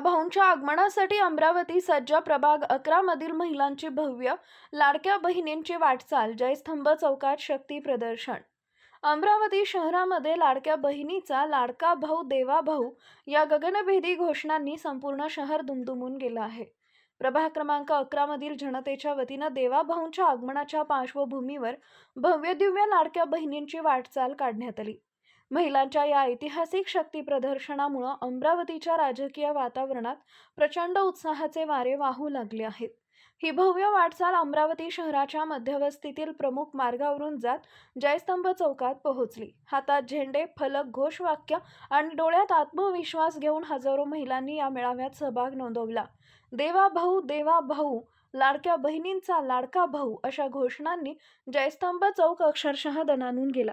देवाभाऊंच्या आगमनासाठी अमरावती सज्ज प्रभाग 11 मधील महिलांची भव्य लाडक्या बहिणींची वाटचाल जयस्तंभ चौकात शक्ती प्रदर्शन। अमरावती शहरामध्ये लाडक्या बहिणीचा लाडका भाऊ देवाभाऊ या गगनभेदी घोषणांनी संपूर्ण शहर दुमदुमून गेलं आहे। प्रभाग क्रमांक 11 मधील जनतेच्या वतीनं देवाभाऊंच्या आगमनाच्या पार्श्वभूमीवर भव्य दिव्य लाडक्या बहिणींची वाटचाल काढण्यात आली। महिलांच्या या ऐतिहासिक शक्ती प्रदर्शनामुळे अमरावतीच्या राजकीय वातावरणात प्रचंड उत्साहाचे वारे वाहू लागले आहेत। ही भव्य वाटचाल अमरावती शहराच्या मध्यवस्तीतील प्रमुख मार्गावरून जात जयस्तंभ चौकात पोहोचली। हातात झेंडे, फलक, घोषवाक्य आणि डोळ्यात आत्मविश्वास घेऊन हजारो महिलांनी या मेळाव्यात सहभाग नोंदवला। देवाभाऊ देवाभाऊ, लाडक्या बहिणींचा लाडका भाऊ अशा घोषणांनी जयस्तंभ चौक अक्षरशः दणाणून गेला।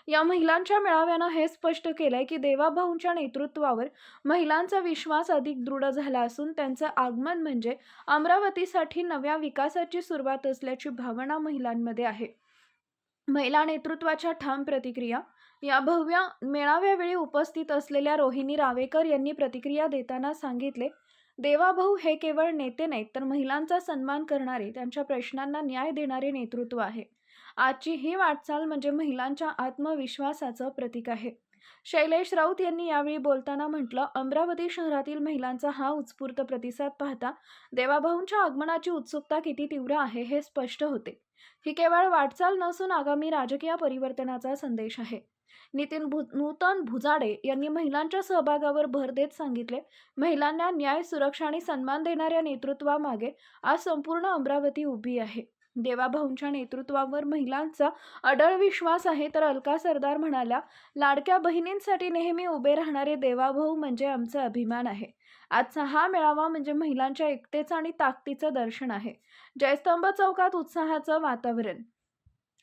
या महिलांच्या मेळाव्यानं हे स्पष्ट केलंय की देवाभाऊंच्या नेतृत्वावर महिलांचा विश्वास अधिक दृढ झाला असून त्यांचं आगमन म्हणजे अमरावतीसाठी नव्या विकासाची सुरुवात असल्याची भावना महिलांमध्ये आहे। महिला नेतृत्वाच्या ठाम प्रतिक्रिया। या भव्य मेळाव्यावेळी उपस्थित असलेल्या रोहिणी रावेकर यांनी प्रतिक्रिया देताना सांगितले, देवाभाऊ हे केवळ नेते नाहीत तर महिलांचा सन्मान करणारे, त्यांच्या प्रश्नांना न्याय देणारे नेतृत्व आहे। आजची ही वाटचाल म्हणजे महिलांच्या आत्मविश्वासाचं प्रतीक आहे। शैलेश राऊत यांनी यावेळी बोलताना म्हटलं, अमरावती शहरातील महिलांचा हा उत्स्फूर्त प्रतिसाद पाहता देवाभाऊंच्या आगमनाची उत्सुकता किती तीव्र आहे हे स्पष्ट होते। ही केवळ वाटचाल नसून आगामी राजकीय परिवर्तनाचा संदेश आहे। नूतन भुजाडे यांनी महिलांच्या सहभागावर भर देत सांगितले, महिलांना न्याय, सुरक्षा आणि सन्मान देणाऱ्या नेतृत्वामागे आज संपूर्ण अमरावती उभी आहे। देवाभाऊंच्या नेतृत्वावर महिलांचा अढळ विश्वास आहे। तर अलका सरदार म्हणाल्या, लाडक्या बहिणींसाठी नेहमी उभे राहणारे देवाभाऊ म्हणजे आमचा अभिमान आहे। आजचा हा मेळावा म्हणजे महिलांच्या एकतेचं आणि ताकदीचं दर्शन आहे। जयस्तंभ चौकात उत्साहाचं वातावरण।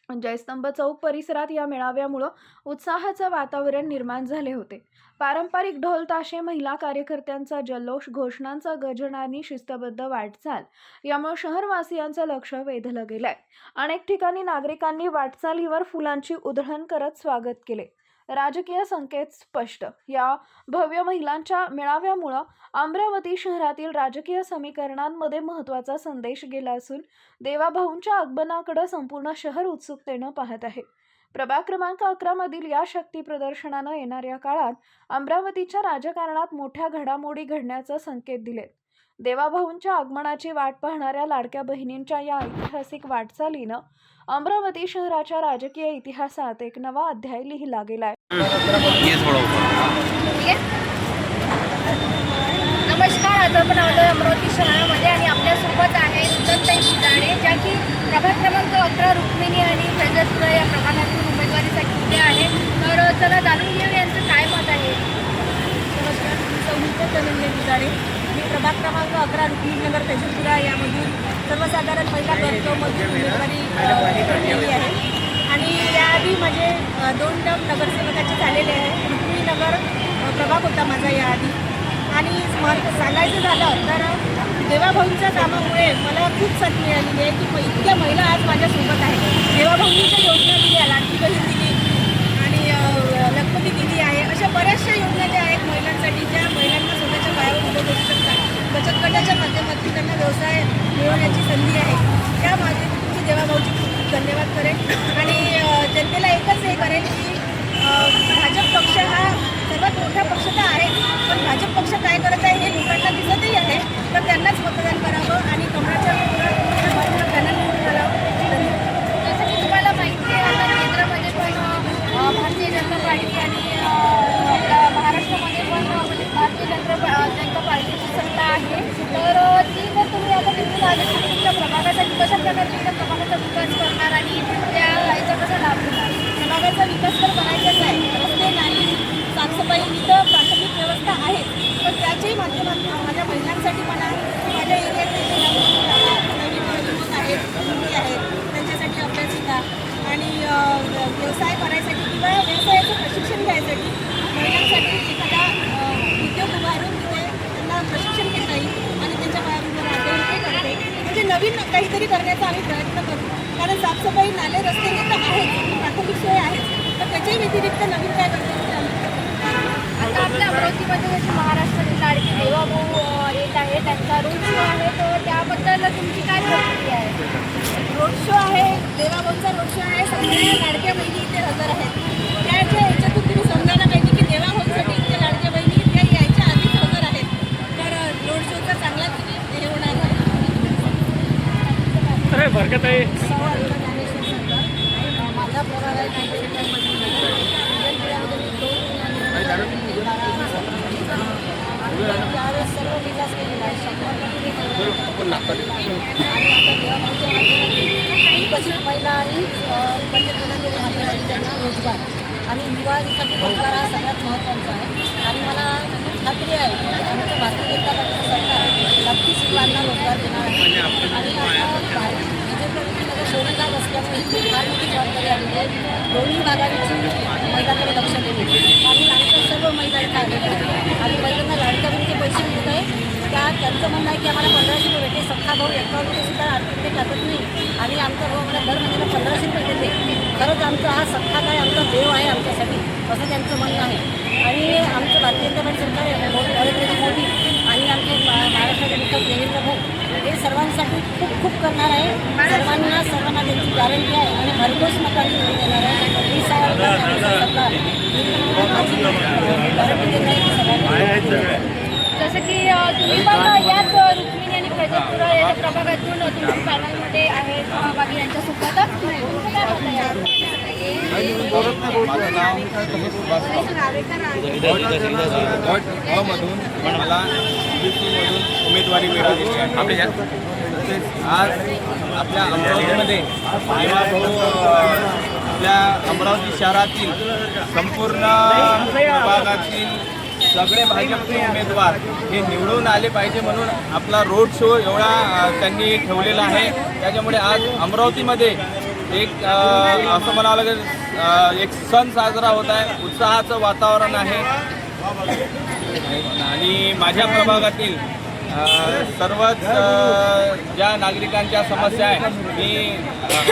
जयस्तंभ चौक परिसरात या मेळाव्यामुळे उत्साहाचं वातावरण निर्माण झाले होते। पारंपरिक ढोल ताशे, महिला कार्यकर्त्यांचा जल्लोष, घोषणांचा गजर आणि शिस्तबद्ध वाटचाल यामुळे शहरवासियांचं लक्ष वेधलं गेलंय। अनेक ठिकाणी नागरिकांनी वाटचालीवर फुलांची उधळण करत स्वागत केले। राजकीय संकेत स्पष्ट। या भव्य महिलांच्या मेळाव्यामुळे अमरावती शहरातील राजकीय समीकरणांमध्ये महत्त्वाचा संदेश गेला असून देवाभाऊंच्या आगमनाकडे संपूर्ण शहर उत्सुकतेने पाहत आहे। प्रभाग क्रमांक 11 मधील या शक्ती प्रदर्शनानं येणाऱ्या काळात अमरावतीच्या राजकारणात मोठ्या घडामोडी घडण्याचे संकेत दिलेत। देवाभाऊंच्या आगमनाची वाट पाहणाऱ्या लाडक्या बहिणींच्या या ऐतिहासिक वाटचालीनं अमरावती शहराच्या राजकीय इतिहासात एक नवा अध्याय लिहिला गेलाय। नमस्कार, आज आपण आलो अमरावती शहरामध्ये आणि आपल्यासोबत आहे नूतनताई भुजाडे, ज्या की प्रभाग क्रमांक 11 रुक्मिणी आणि फैजलपुरा या प्रभागातून उमेदवारीसाठी उभे आहे। तर चला जाणून घेऊया यांचं काय मत आहे। नमस्कार, मी नूतनताई भुजाडे। मी प्रभाग क्रमांक 11 रुक्मिणीनगर फैजलपुरा यामधून सर्वसाधारण महिला गटमधून उमेदवारी केली आहे आणि याआधी माझे 2 टर्म नगरसेवकाचे झालेले आहे। रुक्मिणीनगर प्रभाग होता माझा याआधी। आणि सांगायचं झालं तर देवाभाऊंच्या कामामुळे मला खूप साथ मिळालेली आहे की इतक्या महिला आज माझ्यासोबत आहेत। देवाभाऊंच्या योजना दिल्या, लाडकी बहीण दिली आणि लखपती दिली आहे। अशा बऱ्याचशा योजना ज्या आहेत महिलांसाठी, ज्या महिलांना स्वतःच्या पायावर उभं करू शकतात। बचत गटाच्या माध्यमातून त्यांना व्यवसाय मिळवण्याची संधी आहे। त्यामध्ये मी देवाभाऊची खूप खूप धन्यवाद करेन आणि जनतेला एकच हे करेल की भाजप पक्ष हा सर्वात मोठा पक्ष तर आहे, पण भाजप पक्ष काय करत आहे हे लोकांना दिसतही आहे। तर त्यांनाच मतदान करावं आणि कमळाच्या त्यांना निवडून आणावं। जसं की तुम्हाला माहिती आहे, आता केंद्रामध्ये पण भारतीय जनता पार्टी आणि आपल्या महाराष्ट्रामध्ये पण म्हणजे भारतीय जनता पार्टीची सत्ता आहे। तर ती जर तुम्ही आता निवडून आले तर तुमच्या प्रभागासाठी कशा प्रकारे त्या प्रभागाचा विकास करणार आणि त्या याचा कसा लाभ घेणार? प्रभागाचा विकास तर करायचाच आहे। रस्ते, नाली, साफसफाई, इथं प्राथमिक व्यवस्था आहे, पण त्याच्याही माध्यमातून माझ्या महिलांसाठी म्हणा, माझ्या एरियातले जे नवीन युवक आहेत, मुली आहेत, त्यांच्यासाठी अभ्यासिका आणि व्यवसाय करायसाठी किंवा व्यवसायाचं प्रशिक्षण घ्यायसाठी महिलांसाठी एखादा उद्योग उभारून तिथे त्यांना प्रशिक्षण घेता येईल आणि त्यांच्या पायावर राहते ते करते। म्हणजे नवीन काहीतरी करण्याचा आम्ही प्रयत्न करू, कारण साफसफाई, नाले, रस्ते हे तर आहेच, प्राथमिक सोय आहेच, तर त्याच्याही व्यतिरिक्त नवीन काय करता येईल आता आपल्या अमरावतीमध्ये जे महाराष्ट्रातील लाडके देवाभाऊ येत आहे त्यांचा रोड शो आहे, तर त्याबद्दल तुमची काय प्रतिक्रिया आहे? रोड शो आहे, देवाभाऊचा रोड शो आहे. सगळ्या लाडक्या बहिणी इथे हजर आहेत. त्याच्या ह्याच्यातून तुम्ही समजायला पाहिजे की देवाभाऊसाठी इथे लाडक्या बहिणी त्या यायच्या आधीच हजर आहेत. तर रोड शोचा चांगलाच हे होणार आहे. बरकत आहे. माझा प्रभाग आहे त्यावेळेस सर्व विकास केलेला आहे. बचत महिला आणि बचत गटांच्या त्यांना रोजगार आणि युवांसाठी रोजगार हा सगळ्यात महत्त्वाचा आहे. आणि मला खात्री आहे की आमचं भारतीय जनता पार्टीचं सरकार नक्कीच युवांना रोजगार देणार आहे. आणि आता बीजेपीमध्ये शोधकाल असल्यामुळे ही फार मोठी जबाबदारी आलेली आहे. दोन्ही भागांची महिलांकडे लक्ष देणे आणि आमच्या सर्व महिला इथं आलेल्या आहेत. आणि महिलांना लाडक्या बहिणीचे पैसे मिळत आहे. त्यांचं म्हणणं आहे की आम्हाला 1500 रुपये भेटते. सख्खा भाऊ अकाउंटमध्ये सुद्धा आर्थिक टाकत नाही आणि आमचा भाऊ आम्हाला दर महिन्याला 1500 रुपये देते. खरंच आमचा हा सख्खा काय आमचा देव आहे आमच्यासाठी, असं त्यांचं म्हणणं आहे. आणि आमचं भारतीय जनता पार्टी सरकार नरेंद्र मोदी आणि आमचे महाराष्ट्राचे मुख्यमंत्री देवेंद्र भाऊ हे सर्वांसाठी खूप खूप करणार आहे. सर्वांना त्यांची गॅरंटी आहे आणि भरघोस मतांनी निवडून देणार आहे. ही सरकार गॅरंटी देत आहे सर्वांना. जसं की तुम्ही पण याच रुक्मिणी आणि प्रजापुरा या प्रभागातून तुमच्या पॅनलमध्ये आहे सहभागी यांच्यासोबत तुमचं काय मत आहे यावर? माझं नाव गट अ मधून मला मधून उमेदवारी मिळालेली आहे. तसेच आज आपल्या अमरावतीमध्ये आपल्या अमरावती शहरातील संपूर्ण विभागातील सगळे भाजपचे उमेदवार हे निवडून आले पाहिजे म्हणून आपला रोड शो एवढा त्यांनी ठेवलेला आहे. त्याच्यामुळे आज अमरावतीमध्ये एक असं म्हणावं लागेल एक सण साजरा होत आहे, उत्साहाचं वातावरण आहे. आणि माझ्या प्रभागातील सर्वच ज्या नागरिकांच्या समस्या आहेत मी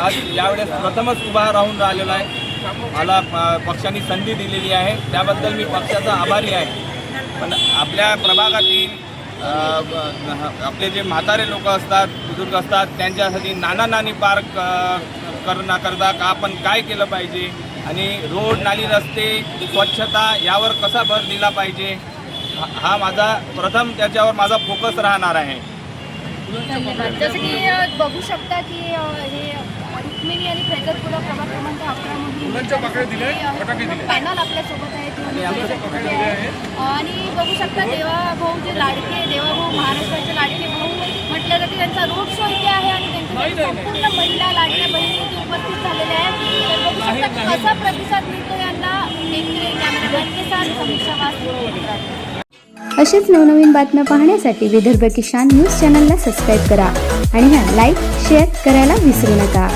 आज यावेळेस प्रथमच उभा राहून राहिलेलो आहे. मला पक्षाने संधी दिलेली आहे, त्याबद्दल मी पक्षाचा आभारी आहे. पण आपल्या प्रभागातील आपले जे म्हातारे लोक असतात, बुजुर्ग असतात, त्यांच्यासाठी नाना पार्क करता का आपण काय केलं पाहिजे आणि रोड नाली रस्ते स्वच्छता यावर कसा भर दिला पाहिजे हा माझा प्रथम त्याच्यावर माझा फोकस राहणार आहे. जसं की बघू शकता की हे रुक्मिणी आणि प्रजापुरा प्रभाग क्रमांक 11 मधून पॅनल आपल्यासोबत आहे आणि बघू शकता देवाभाऊ जे लाडके देवाभाऊ महाराष्ट्राचे लाडके भाऊ म्हटलं जाते त्यांचा रोड शो इथे आहे आणि त्यांच्या संपूर्ण महिला लाडक्या बहिणी इथे उपस्थित झालेल्या आहेत. तर बघू शकता की कसा प्रतिसाद मिळतो यांना. कॅमेरामॅन के साथ समीक्षा वास. अशीच नवनवीन बातम्या पाहण्यासाठी विदर्भ किसान न्यूज चॅनलला सबस्क्राईब करा आणि लाईक शेअर करायला विसरू नका.